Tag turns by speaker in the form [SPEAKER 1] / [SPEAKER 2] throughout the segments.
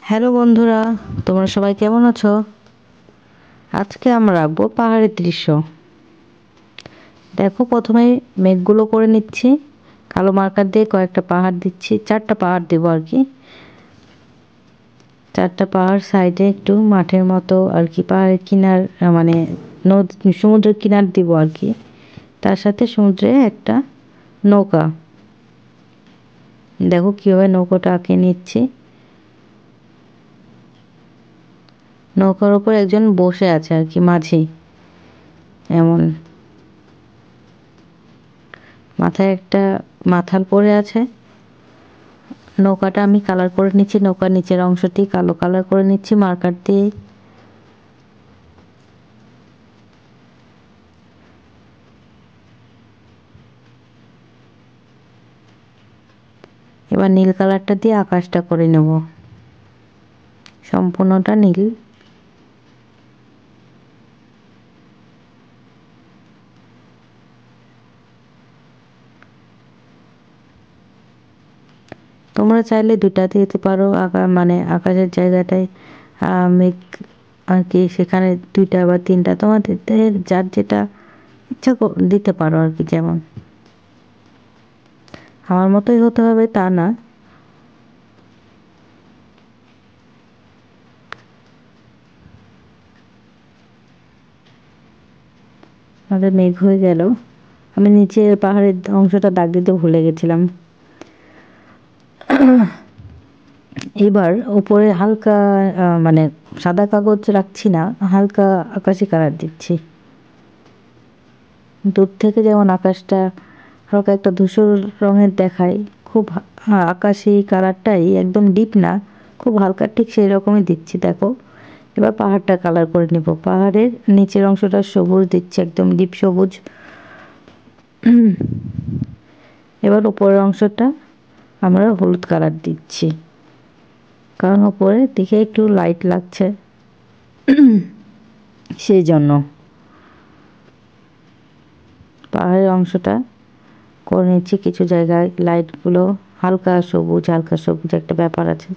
[SPEAKER 1] Hello বন্ধুরা, তোমরা সবাই কেমন আছো? আজকে আমরা আঁকবো পাহাড়ের দৃশ্য। দেখো, প্রথমে মেঘগুলো করে নিচ্ছি, কালো মার্কার দিয়ে কয়েকটা পাহাড় দিচ্ছি, 4টা পাহাড় দেবো আর কি। 4টা পাহাড় সাইডে একটু মাঠের মতো আর কি, পাহাড়ের কিনার মানে সমুদ্রের কিনার দিব আর কি। তার সাথে সমুদ্রে একটা নৌকা। দেখো কীভাবে নৌকাটা আঁকে নিচ্ছি। নৌকার ওপর একজন বসে আছে আর কি, মাঝি এমন। মাথায় একটা মাথাল পরে আছে। নৌকাটা আমি কালার করে নিচ্ছি, নৌকার নিচের অংশটি কালো কালার করে নিচ্ছি মার্কার দিয়ে। এবার নীল কালারটা দিয়ে আকাশটা করে নেব, সম্পূর্ণটা নীল। তোমরা চাইলে দুটাতে দিতে পারো, মানে আকাশের জায়গাটায় মেঘ আর কি, সেখানে 2টা বা 3টা তোমাদের যার যেটা ইচ্ছা দিতে পারো আর কি। যেমন আমার মতোই হতে হবে তা না। আমাদের মেঘ হয়ে গেল। আমি নিচের পাহাড়ের অংশটা দাগ দিতে ভুলে গেছিলাম। এবার উপরে হালকা মানে সাদা কাগজ রাখছি না, হালকা আকাশি কালার দিচ্ছি। দূর থেকে যেমন আকাশটা হালকা একটা ধূসর রঙের দেখায়, খুব আকাশি কালারটাই একদম ডিপ না, খুব হালকা, ঠিক সেই রকমই দিচ্ছি। দেখো, এবার পাহাড়টা কালার করে নিব। পাহাড়ের নিচের অংশটা সবুজ দিচ্ছি, একদম ডিপ সবুজ। এবার উপরের অংশটা আমরা হলুদ কালার দিচ্ছি, কারণ ওপরে দিকে একটু লাইট লাগছে সেই জন্য। পাহাড়ের অংশটা করে নিচ্ছি, কিছু জায়গায় লাইটগুলো হালকা সবুজ, হালকা সবুজ একটা ব্যাপার আছে।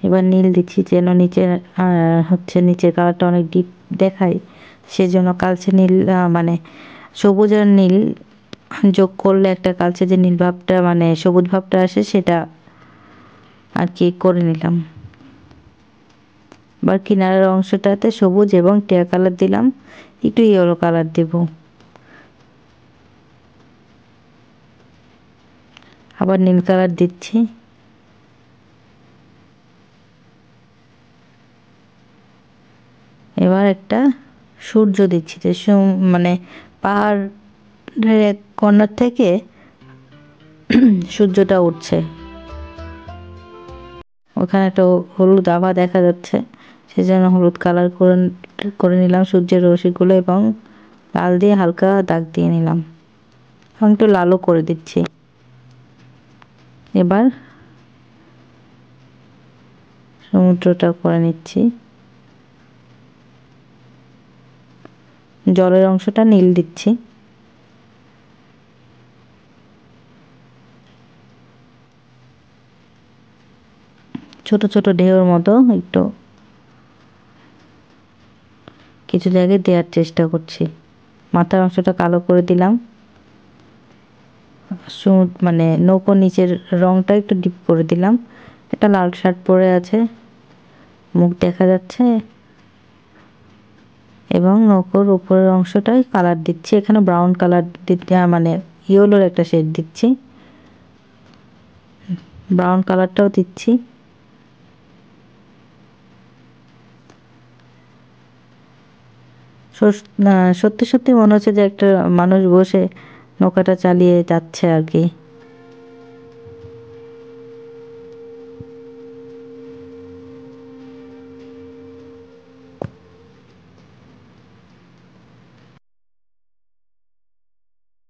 [SPEAKER 1] এবার নীল দিচ্ছি, যেন নিচের হচ্ছে নিচের কালারটা অনেক ডিপ দেখায়, সেজন্য কালচে নীল মানে সবুজ আর নীল যোগ করলে একটা কালচে যে নীল ভাবটা মানে সবুজ ভাবটা আসে, সেটা আর কি করে নিলাম। এবার কিনারের অংশটাতে সবুজ এবং টিয়া কালার দিলাম, একটু ইয়েলো কালার দেব। আবার নীল কালার দিচ্ছি। এবার একটা সূর্য দিচ্ছি, যে মানে পাহাড়ের এক কর্নার থেকে সূর্যটা উঠছে, ওখানে একটা হলুদ আভা দেখা যাচ্ছে, সেজন্য হলুদ কালার করে নিলাম সূর্যের রশ্মিগুলো, এবং লাল দিয়ে হালকা দাগ দিয়ে নিলাম, এবং একটু লালও করে দিচ্ছি। এবার সমুদ্রটা করে নিচ্ছি, জলের অংশটা নীল দিচ্ছি। ছোট ছোট ঢেউর মতো একটু কিছু জায়গায় দেওয়ার চেষ্টা করছি। মাথার অংশটা কালো করে দিলাম, মানে নৌকো নিচের রংটা একটু ডিপ করে দিলাম। একটা লাল শার্ট পরে আছে, মুখ দেখা যাচ্ছে, এবং নৌকোর উপরের অংশটাই কালার দিচ্ছি। এখানে ব্রাউন কালার দিতে মানে ইয়েলোর একটা শেড দিচ্ছি, ব্রাউন কালারটাও দিচ্ছি। সত্যি সত্যি মনে হচ্ছে যে একটা মানুষ বসে নৌকাটা চালিয়ে যাচ্ছে আর কি।